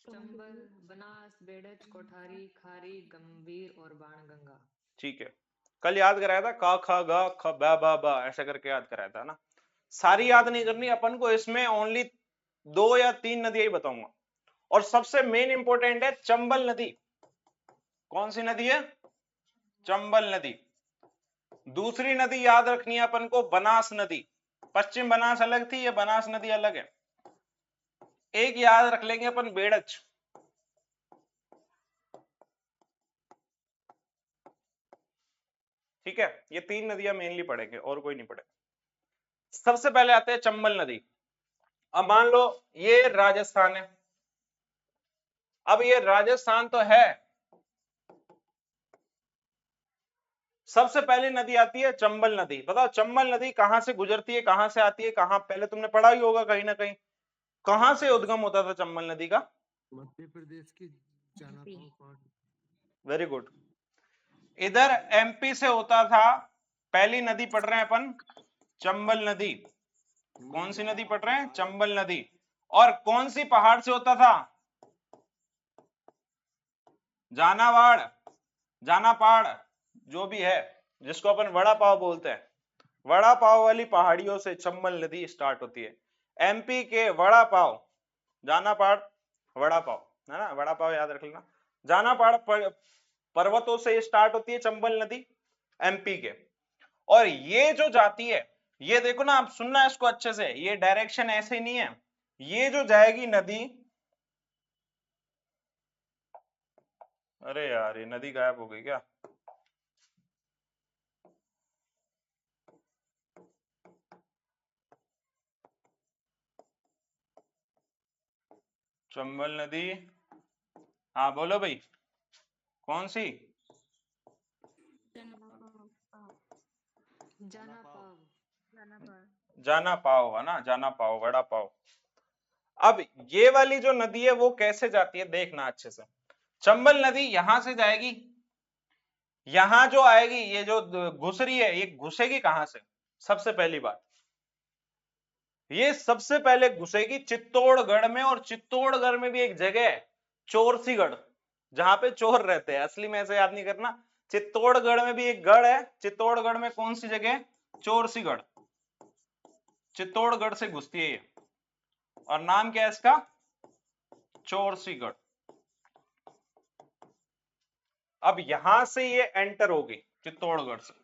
चंबल, बनास, बेड़च, कोठारी, खारी, गंभीर और बाणगंगा। ठीक है, कल याद कराया था का खा गा ख बा बा बा ऐसा करके याद कराया था ना। सारी याद नहीं करनी अपन को, इसमें ओनली 2 या 3 नदियां ही बताऊंगा। और सबसे मेन इंपॉर्टेंट है चंबल नदी। कौन सी नदी है? चंबल नदी। दूसरी नदी याद रखनी है अपन को बनास नदी। पश्चिम बनास अलग थी, ये बनास नदी अलग है। एक याद रख लेंगे अपन बेड़च। ठीक है, ये 3 नदियां मेनली पढ़ेंगे और कोई नहीं पढ़ेगा। सबसे पहले आते हैं चंबल नदी। अब मान लो ये राजस्थान है, अब ये राजस्थान तो है, सबसे पहली नदी आती है चंबल नदी। बताओ चंबल नदी कहां से गुजरती है, कहां से आती है, कहां, पहले तुमने पढ़ा ही होगा कहीं ना कहीं, कहां से उद्गम होता था चंबल नदी का? मध्य प्रदेश की जाना MP। पाओ। Very good. इधर एमपी से होता था। पहली नदी पढ़ रहे हैं अपन चंबल नदी। कौन सी नदी पढ़ रहे हैं? चंबल नदी। और कौन सी पहाड़ से होता था? जानावाड़, जानापाड़, जो भी है, जिसको अपन वड़ा पाव बोलते हैं, वड़ा पाव वाली पहाड़ियों से चंबल नदी स्टार्ट होती है। एमपी के वड़ा पाव, जानापाड़ वड़ा पाव है ना, वड़ा पाव याद रख लेना। जानापाड़ पर्वतों से स्टार्ट होती है चंबल नदी एमपी के। और ये जो जाती है, ये देखो ना, आप सुनना इसको अच्छे से, ये डायरेक्शन ऐसे ही नहीं है, ये जो जाएगी नदी, अरे यार ये नदी गायब हो गई क्या? चंबल नदी, हाँ बोलो भाई, कौन सी? जाना पाव। जाना पाव है ना, जाना पाव, वड़ा पाव। अब ये वाली जो नदी है वो कैसे जाती है देखना अच्छे से। चंबल नदी यहां से जाएगी, यहां जो आएगी, ये जो घुस रही है, ये घुसेगी कहां से? सबसे पहली बात, ये सबसे पहले घुसेगी चित्तौड़गढ़ में। और चित्तौड़गढ़ में भी एक जगह है चोरसीगढ़, जहां पे चोर रहते हैं, असली में ऐसे याद नहीं करना। चित्तौड़गढ़ में भी एक गढ़ है, चित्तौड़गढ़ में कौन सी जगह? चोरसीगढ़। चित्तौड़गढ़ से घुसती है ये, और नाम क्या है इसका? चोरसीगढ़। अब यहां से ये एंटर होगी चित्तौड़गढ़ से।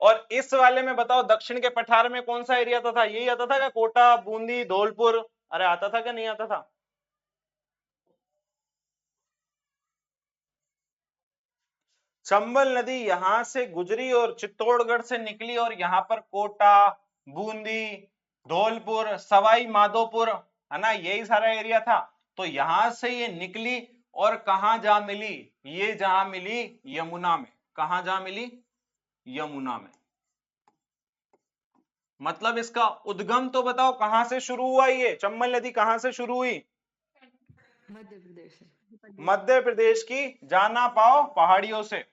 और इस वाले में बताओ दक्षिण के पठार में कौन सा एरिया आता था? यही आता था क्या? कोटा, बूंदी, धौलपुर, अरे आता था क्या नहीं आता था? चंबल नदी यहां से गुजरी और चित्तौड़गढ़ से निकली, और यहां पर कोटा, बूंदी, धौलपुर, सवाई माधोपुर, है ना, यही सारा एरिया था। तो यहां से ये निकली और कहां जा मिली? ये जहां मिली यमुना में। कहां जा मिली? यमुना में। मतलब इसका उद्गम तो बताओ कहां से शुरू हुआ? ये चंबल नदी कहां से शुरू हुई? मध्य प्रदेश से। मध्य प्रदेश की जाना पाव पहाड़ियों से,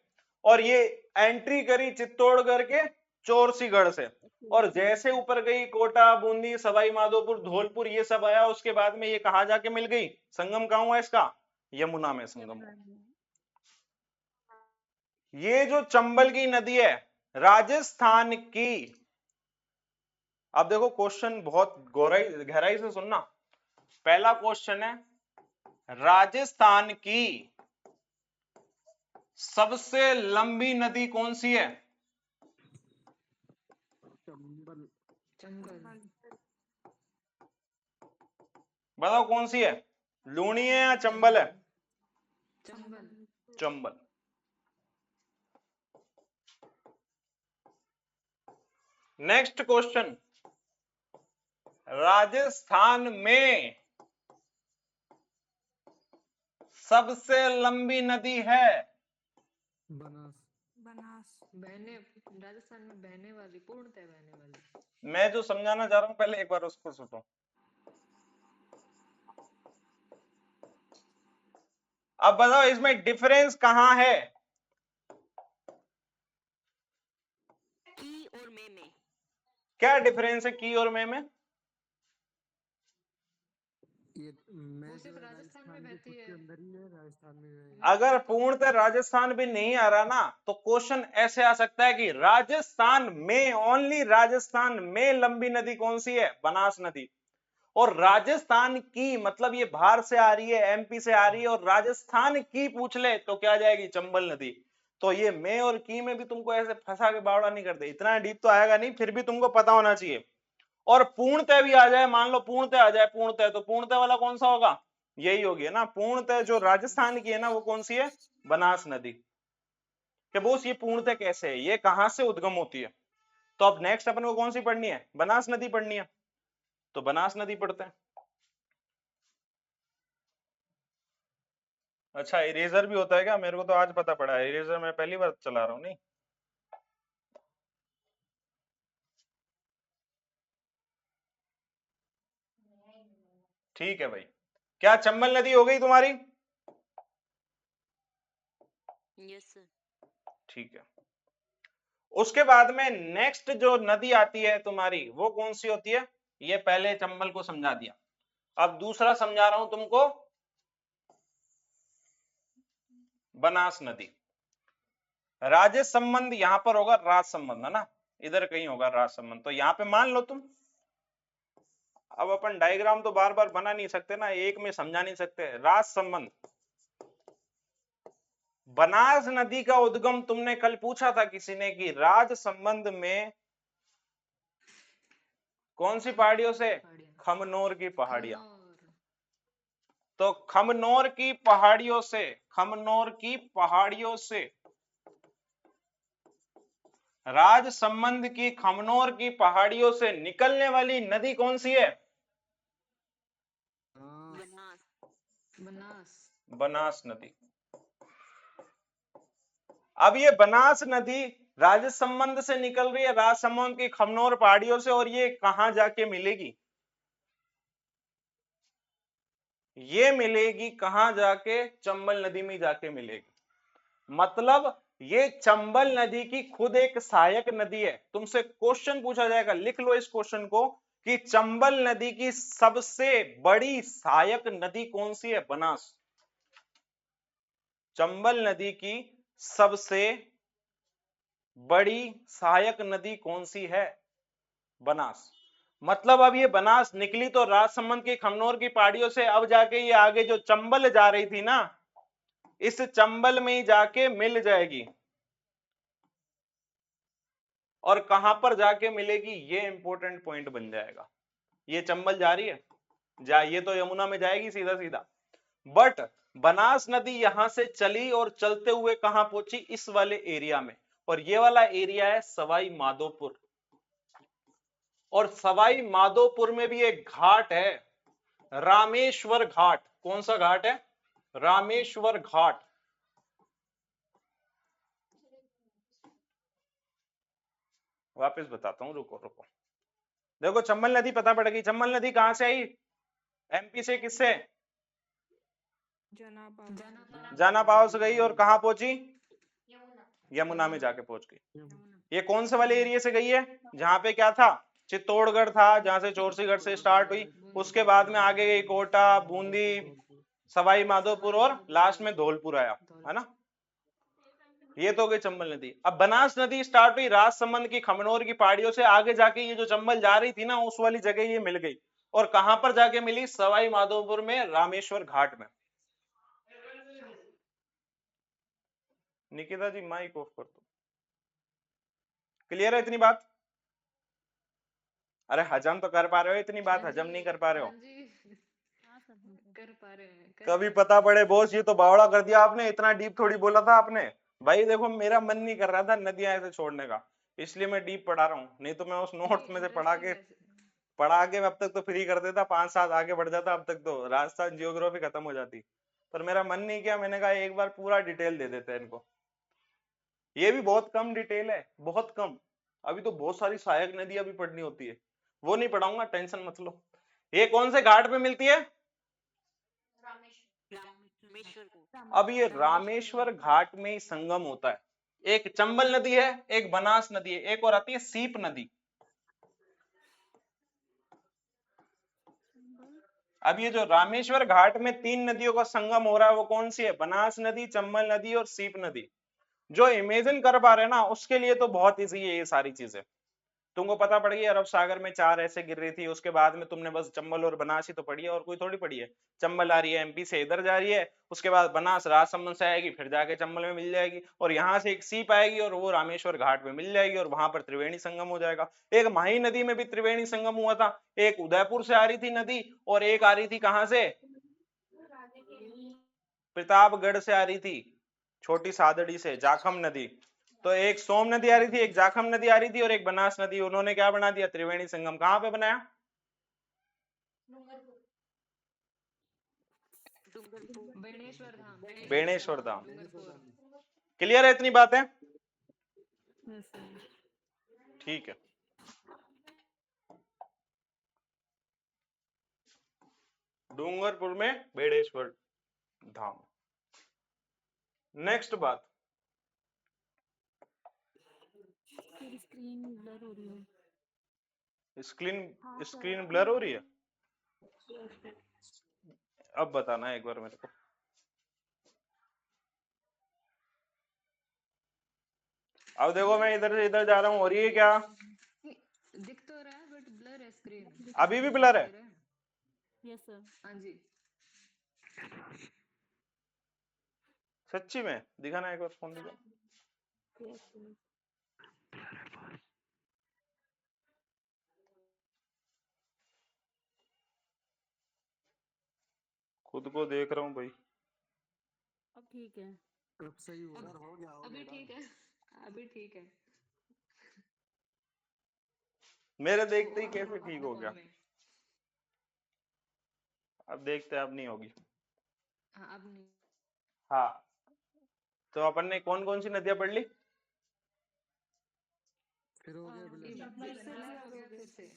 और ये एंट्री करी चित्तौड़गढ़ के चोरसीगढ़ से। और जैसे ऊपर गई कोटा, बूंदी, सवाई माधोपुर, धौलपुर, ये सब आया, उसके बाद में ये कहा जाके मिल गई? संगम कहां हुआ इसका? यमुना में संगम हुआ। ये जो चंबल की नदी है, राजस्थान की अब देखो क्वेश्चन बहुत गहराई से सुनना। पहला क्वेश्चन है, राजस्थान की सबसे लंबी नदी कौन सी है? चंबल। चंबल। बताओ कौन सी है, लूनी है या चंबल है? चंबल। चंबल। नेक्स्ट क्वेश्चन, राजस्थान में सबसे लंबी नदी है? बनास। बनास। बहने राजस्थान में बहने वाली, पूर्णतः बहने वाली। मैं जो समझाना चाह रहा हूं पहले एक बार उसको सुनो। अब बताओ इसमें डिफरेंस कहां है? की और में क्या डिफरेंस है की और में? ये मैं वो जो सिर्फ है राजस्थान में राजस्थान के बहती खुद है। के अंदर ही है, राजस्थान में है। अगर पूर्णतः राजस्थान भी नहीं आ रहा ना, तो क्वेश्चन ऐसे आ सकता है कि राजस्थान में, ओनली राजस्थान में लंबी नदी कौन सी है? बनास नदी। और राजस्थान की मतलब ये बाहर से आ रही है, एमपी से आ रही है, और राजस्थान की पूछ ले तो क्या आ जाएगी? चंबल नदी। तो ये में और की में भी तुमको ऐसे फंसा के बावड़ा नहीं करते, इतना डीप तो आएगा नहीं, फिर भी तुमको पता होना चाहिए। और पूर्णतः भी आ जाए, मान लो पूर्णतः आ जाए, पूर्णतः, तो पूर्णतः वाला कौन सा होगा? यही होगी है ना, पूर्णतः जो राजस्थान की है ना वो कौन सी है? बनास नदी। कि बोस ये पूर्णतः कैसे है, ये कहां से उद्गम होती है? तो अब नेक्स्ट अपन को कौन सी पढ़नी है? बनास नदी पढ़नी है, तो बनास नदी पढ़ते हैं। अच्छा इरेजर भी होता है क्या? मेरे को तो आज पता पड़ा है, इरेजर मैं पहली बार चला रहा हूँ। नहीं ठीक है भाई। क्या चंबल नदी हो गई तुम्हारी? Yes sir. ठीक है। उसके बाद में नेक्स्ट जो नदी आती है तुम्हारी वो कौन सी होती है? ये पहले चंबल को समझा दिया, अब दूसरा समझा रहा हूं तुमको, बनास नदी। राजस संबंध यहां पर होगा, राज संबंध है ना, इधर कहीं होगा राज संबंध। तो यहां पे मान लो तुम, अब अपन डायग्राम तो बार बार बना नहीं सकते ना, एक में समझा नहीं सकते। राज संबंध, बनास नदी का उद्गम तुमने कल पूछा था किसी ने कि राज संबंध में कौन सी पहाड़ियों से? खमनोर की पहाड़ियां। तो खमनोर की पहाड़ियों से, खमनोर की पहाड़ियों से, राज संबंध की खमनोर की पहाड़ियों से निकलने वाली नदी कौन सी है? बनास। बनास। बनास नदी। अब ये बनास नदी राजसमंद से निकल रही है, राजसमंद की खमनोर पहाड़ियों से, और ये कहां जाके मिलेगी? ये मिलेगी कहां जाके? चंबल नदी में जाके मिलेगी। मतलब ये चंबल नदी की खुद एक सहायक नदी है। तुमसे क्वेश्चन पूछा जाएगा, लिख लो इस क्वेश्चन को, कि चंबल नदी की सबसे बड़ी सहायक नदी कौन सी है? बनास। चंबल नदी की सबसे बड़ी सहायक नदी कौन सी है? बनास। मतलब अब ये बनास निकली तो राजसमंद की खमनोर की पहाड़ियों से, अब जाके ये आगे जो चंबल जा रही थी ना, इस चंबल में ही जाके मिल जाएगी। और कहां पर जाके मिलेगी ये इंपॉर्टेंट पॉइंट बन जाएगा। ये चंबल जा रही है, ये तो यमुना में जाएगी सीधा सीधा, बट बनास नदी यहां से चली और चलते हुए कहां पहुंची? इस वाले एरिया में। और ये वाला एरिया है सवाई माधोपुर। और सवाई माधोपुर में भी एक घाट है, रामेश्वर घाट। कौन सा घाट है? रामेश्वर घाट। वापस बताता हूं, रुको रुको। देखो चंबल नदी पता पड़ गई। चंबल नदी कहां से आई? एमपी से। किससे? जाना पाव से गई, और कहां पहुंची? यमुना में जाके पहुंच गई। ये कौन से वाले एरिया से गई है? जहां पे क्या था? चित्तौड़गढ़ था, जहां से चौरसीगढ़ से स्टार्ट हुई, उसके बाद में आगे गई कोटा, बूंदी, सवाई माधोपुर, और लास्ट में धौलपुर आया, है ना। ये तो हो गई चंबल नदी। अब बनास नदी स्टार्ट हुई राजसमंद की खमनोर की पहाड़ियों से, आगे जाके ये जो चंबल जा रही थी ना उस वाली जगह ये मिल गई। और कहां पर जाके मिली? सवाई माधोपुर में रामेश्वर घाट में। निकिता जी माइक ऑफ कर दो। क्लियर है इतनी बात? अरे हजम तो कर पा रहे हो इतनी बात, हाँ हजम जी, नहीं कर पा रहे हो? हाँ जी, हाँ सर हो गया। कर पा रहे हैं, कर कभी पा पता पड़े बॉस, ये तो बावड़ा कर दिया आपने, इतना डीप थोड़ी बोला था आपने। भाई देखो मेरा मन नहीं कर रहा था नदियां ऐसे छोड़ने का, इसलिए मैं डीप पढ़ा रहा हूँ, नहीं तो मैं उस नहीं नोट्स में से इंटरेस्टिंग है। पढ़ा के अब तक तो फ्री कर देता, 5 साल आगे बढ़ जाता, अब तक तो राजस्थान जियोग्राफी खत्म हो जाती। पर मेरा मन नहीं किया, मैंने कहा एक बार पूरा डिटेल दे देते हैं इनको। ये भी बहुत कम डिटेल है, बहुत कम। अभी तो बहुत सारी सहायक नदियां भी पढ़नी होती है, वो नहीं पढ़ाऊंगा, टेंशन मत लो। ये कौन से घाट पे मिलती है? रामेश्वर को। अब ये रामेश्वर घाट में ही संगम होता है। एक चंबल नदी है, एक बनास नदी है, एक और आती है सीप नदी। अब ये जो रामेश्वर घाट में 3 नदियों का संगम हो रहा है वो कौन सी है? बनास नदी, चंबल नदी और सीप नदी। जो इमेजिन कर पा रहे हैं ना उसके लिए तो बहुत इजी है ये सारी चीजें। तुमको पता पड़ गई अरब सागर में 4 ऐसे गिर रही थी, उसके बाद में तुमने बस चंबल और बनास ही तो पढ़ी है, और कोई थोड़ी पढ़ी है। चंबल आ रही है एमपी से इधर जा रही है, उसके बाद बनास राजसमंद से आएगी, फिर जाके चंबल में मिल जाएगी, और यहाँ से एक सीप आएगी और वो रामेश्वर घाट में मिल जाएगी, और वहां पर त्रिवेणी संगम हो जाएगा। एक माही नदी में भी त्रिवेणी संगम हुआ था, एक उदयपुर से आ रही थी नदी, और एक आ रही थी कहां से? प्रतापगढ़ से आ रही थी, छोटी सादड़ी से, जाखम नदी। तो एक सोम नदी आ रही थी, एक जाखम नदी आ रही थी, और एक बनास नदी, उन्होंने क्या बना दिया? त्रिवेणी संगम। कहां पे बनाया? डूंगरपुर। बेणेश्वर धाम, बेणेश्वर धाम। डूंगरपुर। क्लियर है इतनी बातें? Yes sir. ठीक है। डूंगरपुर में बेणेश्वर धाम। नेक्स्ट बात, मेरी स्क्रीन ब्लर हो रही है। स्क्रीन ब्लर हो रही है? अब बताना एक बार मेरे को। अब देखो मैं इधर से इधर जा रहा हूँ, और ये क्या? दिख तो रहा है बट ब्लर है स्क्रीन। अभी भी ब्लर है? Yes sir. हाँ जी। सच्ची में? दिखाना एक बार, फोन दिखा। खुद को देख रहा हूँ भाई। अब ठीक है। अब सही हो रहा हो गया अभी ठीक है, अभी ठीक है। मेरे देखते ही कैसे ठीक हो फोन गया? में। अब देखते हैं, अब नहीं होगी। हाँ अब नहीं। हाँ, तो अपन ने कौन कौन सी नदियां पढ़ ली? फिर हो गया ये ब्लर। ब्लर हो गया फिर से।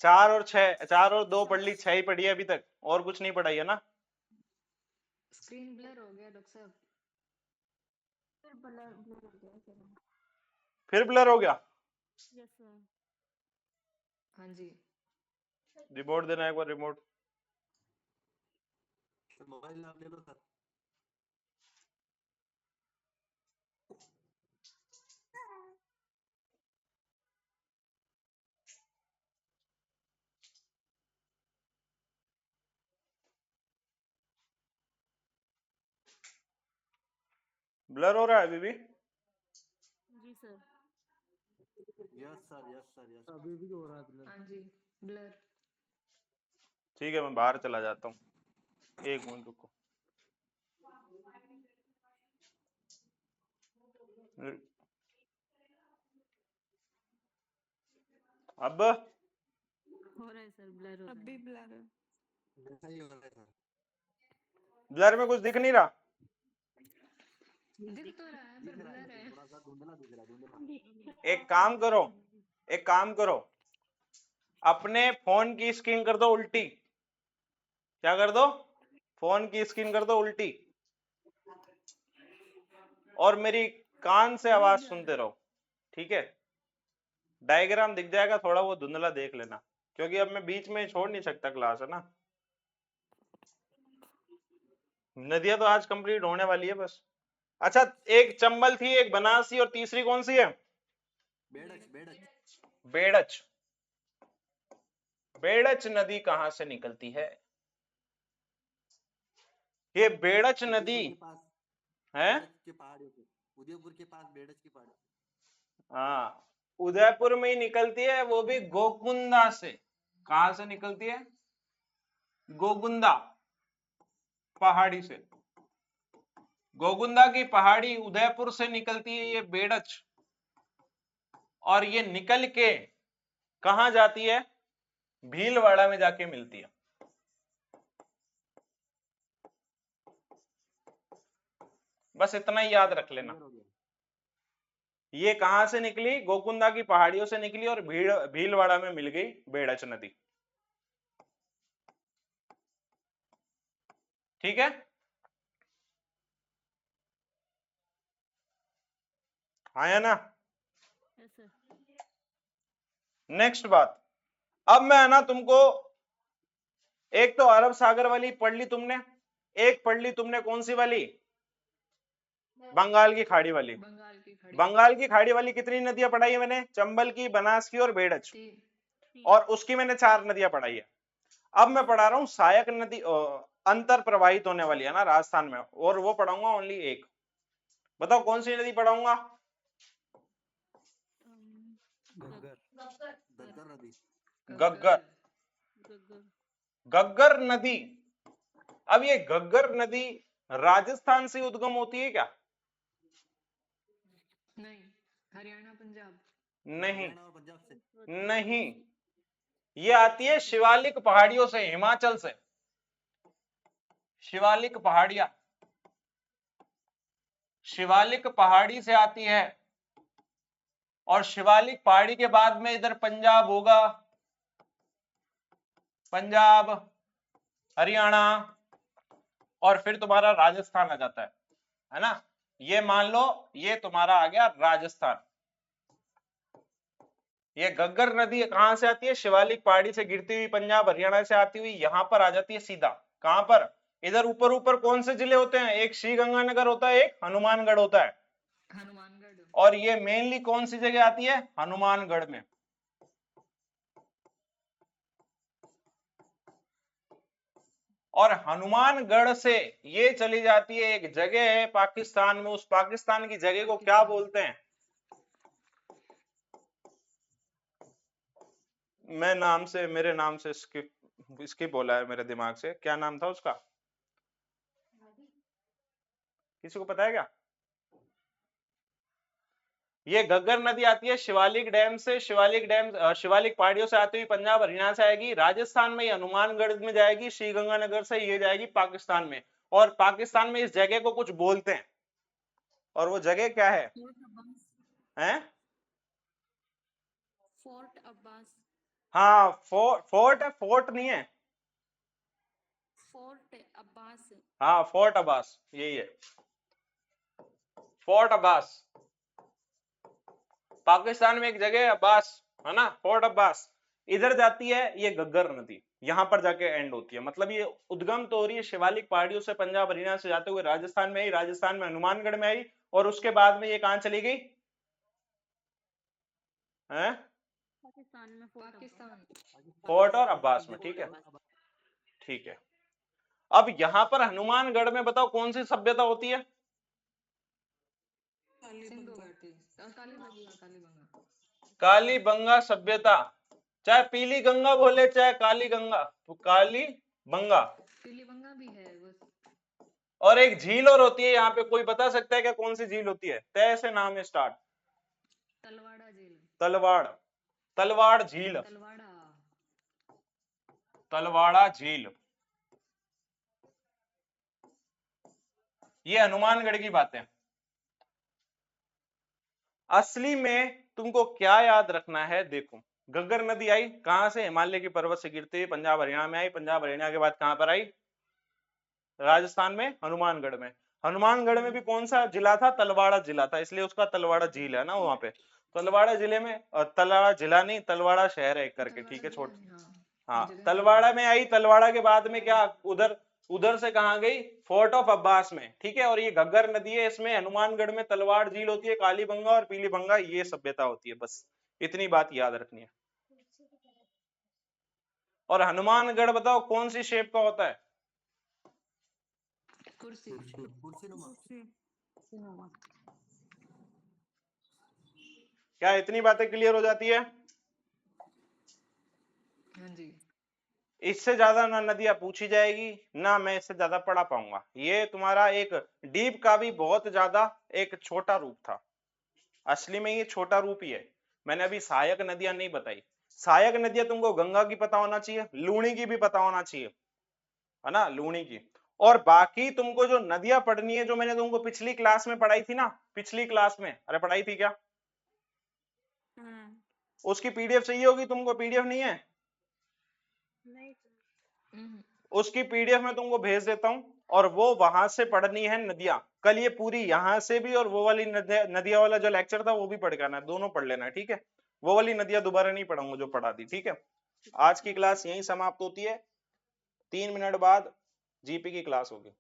4 और 6, 4 और 2 पढ़ ली, 6 ही पढ़ी है अभी तक, और कुछ नहीं पढ़ाई है ना? स्क्रीन ब्लर हो गया डॉक्टर साहब। फिर ब्लर हो गया? Yes sir. हाँ जी। रिमोट देना एक बार, रिमोट। मोबाइल आप ले लो सर। ब्लर हो रहा है अभी भी? जी sir. Yes sir, yes sir, yes. अभी भी हो रहा है ब्लर। हाँ जी ब्लर। ठीक है, मैं बाहर चला जाता हूँ, एक मिनट रुको। अब हो रहा है सर, ब्लर हो रहा है। अभी ब्लर है। सही हो रहा है सर। ब्लर में कुछ दिख नहीं रहा? दिख तो रहा है पर ब्लर है। थोड़ा सा धुंधला दिख रहा है, धुंधला। एक काम करो, एक काम करो, अपने फोन की स्क्रीन कर दो उल्टी। क्या कर दो? फोन की स्क्रीन कर दो उल्टी, और मेरी कान से आवाज सुनते रहो, ठीक है? डायग्राम दिख जाएगा, थोड़ा वो धुंधला देख लेना, क्योंकि अब मैं बीच में छोड़ नहीं सकता क्लास, है ना? नदियां तो आज कंप्लीट होने वाली है बस। अच्छा, एक चंबल थी, एक बनास थी, और तीसरी कौन सी है? बेड़च बेड़च बेड़च। बेड़च नदी कहां से निकलती है? ये बेड़च नदी उदयपुर के पास है। बेड़च के पहाड़ियों पे, उदयपुर के पास बेड़च की पहाड़ी। हाँ, उदयपुर में ही निकलती है, वो भी गोकुंदा से। कहां से निकलती है? गोकुंदा पहाड़ी से। गोकुंदा की पहाड़ी उदयपुर से निकलती है ये बेड़च, और ये निकल के कहां जाती है? भीलवाड़ा में जाके मिलती है। बस इतना ही याद रख लेना। क्लियर हो गया। ये कहां से निकली? गोकुंदा की पहाड़ियों से निकली और भीलवाड़ा में मिल गई बेड़च नदी। ठीक है, आया ना? Yes sir. नेक्स्ट बात, अब मैं है ना तुमको, एक तो अरब सागर वाली पढ़ ली तुमने, एक पढ़ ली तुमने कौन सी वाली? बंगाल की खाड़ी वाली। बंगाल की खाड़ी। बंगाल की खाड़ी वाली कितनी नदियां पढ़ाई है मैंने? चंबल की, बनास की और बेड़च, 3। और उसकी मैंने 4 नदियां पढ़ाई है। अब मैं पढ़ा रहा हूं सहायक नदी, अंतर प्रवाहित होने वाली है ना राजस्थान में, और वो पढ़ाऊंगा ओनली एक। बताओ कौन सी नदी पढ़ाऊंगा? घग्गर घग्गर नदी। गग्गर। गग्गर। गग्गर नदी। अब ये गग्गर नदी राजस्थान से उद्गम होती है क्या? नहीं, हरियाणा पंजाब। नहीं, हरियाणा और पंजाब से। नहीं, ये आती है शिवालिक पहाड़ियों से, हिमाचल से। शिवालिक पहाड़ियां, शिवालिक पहाड़ी से आती है, और शिवालिक पहाड़ी के बाद में इधर पंजाब होगा, पंजाब, हरियाणा, और फिर तुम्हारा राजस्थान आ जाता है ना? ये मान लो ये तुम्हारा आ गया राजस्थान। ये गग्गर नदी कहां से आती है? शिवालिक पहाड़ी से गिरती हुई पंजाब हरियाणा से आती हुई यहां पर आ जाती है सीधा। कहां पर? इधर ऊपर ऊपर कौन से जिले होते हैं? एक श्री गंगानगर होता है, एक हनुमानगढ़ होता है। हनुमानगढ़। और ये मेनली कौन सी जगह आती है? हनुमानगढ़ में। और हनुमानगढ़ से ये चली जाती है, एक जगह है पाकिस्तान में, उस पाकिस्तान की जगह को क्या बोलते हैं? मैं नाम से, मेरे नाम से स्किप बोला है मेरे दिमाग से, क्या नाम था उसका? किसी को पता है क्या? ये गग्गर नदी आती है शिवालिक डैम से, शिवालिक डैम शिवालिक पहाड़ियों से आती हुई पंजाब हरियाणा से आएगी, राजस्थान में हनुमानगढ़ में जाएगी, श्री गंगानगर से ये जाएगी पाकिस्तान में, और पाकिस्तान में इस जगह को कुछ बोलते हैं, और वो जगह क्या है? हैं? फोर्ट अब्बास। हाँ, फोर्ट है, फोर्ट नहीं है। फोर्ट अब्बास। हाँ, फोर्ट अब्बास, यही है, फोर्ट अब्बास। पाकिस्तान में एक जगह है अब्बास, है ना, फोर्ट अब्बास। इधर जाती है ये गग्गर नदी, यहां पर जाके एंड होती है। मतलब ये उद्गम तो हो रही है शिवालिक पहाड़ियों से, पंजाब हरियाणा से जाते हुए राजस्थान में आई, राजस्थान में हनुमानगढ़ में आई, और उसके बाद में ये कहां चली गई? हैं? पाकिस्तान में पाकिस्तान। फोर्ट और अब्बास में। ठीक है, ठीक है। अब यहां पर हनुमानगढ़ में बताओ कौन सी सभ्यता होती है? सिंधु घाटी। कालीबंगा। कालीबंगा सभ्यता। चाहे पीली गंगा बोले चाहे काली गंगा, तो कालीबंगा। पीलीबंगा भी है बस। और एक झील और होती है यहाँ पे, कोई बता सकता है क्या कौन सी झील होती है? तय से नाम है स्टार्ट। तलवाड़ा झील। तलवाड़, तलवाड़ झील, तलवाड़ा। तलवाड़ा झील। ये हनुमानगढ़ की बात है। असली में तुमको क्या याद रखना है? देखो, गग्गर नदी आई कहां से? हिमालय की पर्वत से गिरते हुए पंजाब हरियाणा में आई, पंजाब हरियाणा के बाद कहां पर आई? राजस्थान में, हनुमानगढ़ में। हनुमानगढ़ में भी कौन सा जिला था? तलवाड़ा जिला था, इसलिए उसका तलवाड़ा झील है ना वहां पे। तलवाड़ा जिले में, तलवाड़ा जिला नहीं, तलवाड़ा शहर है एक करके, ठीक है, छोड़। हाँ, तलवाड़ा में आई, तलवाड़ा के बाद में क्या उधर उधर से कहां गई, फोर्ट ऑफ अब्बास में, ठीक है। और ये घग्गर नदी है, इसमें हनुमानगढ़ में तलवार झील होती है, कालीबंगा और पीलीबंगा ये सभ्यता होती है, बस इतनी बात याद रखनी है। और हनुमानगढ़ बताओ कौन सी शेप का होता है? कुर्सी। कुर्सीनुमा। क्या इतनी बातें क्लियर हो जाती है? हाँ जी। इससे ज्यादा ना नदियां पूछी जाएगी, ना मैं इससे ज्यादा पढ़ा पाऊंगा। ये तुम्हारा एक डीप का भी बहुत ज्यादा एक छोटा रूप था, असली में ये छोटा रूप ही है। मैंने अभी सहायक नदियां नहीं बताई। सहायक नदियां तुमको गंगा की पता होना चाहिए, लूणी की भी पता होना चाहिए, है ना, लूणी की। और बाकी तुमको जो नदियां पढ़नी है, जो मैंने तुमको पिछली क्लास में पढ़ाई थी ना, पिछली क्लास में, अरे पढ़ाई थी क्या? उसकी पीडीएफ चाहिए होगी तुमको, पीडीएफ नहीं है? उसकी पीडीएफ में तुमको भेज देता हूं, और वो वहां से पढ़नी है नदियां। कल ये पूरी यहां से भी और वो वाली नदियां वाला जो लेक्चर था वो भी पढ़ के आना है, दोनों पढ़ लेना है, ठीक है। वो वाली नदियां दोबारा नहीं पढ़ाऊंगा जो पढ़ा दी, ठीक है। आज की क्लास यहीं समाप्त होती है, 3 मिनट बाद जीपी की क्लास होगी।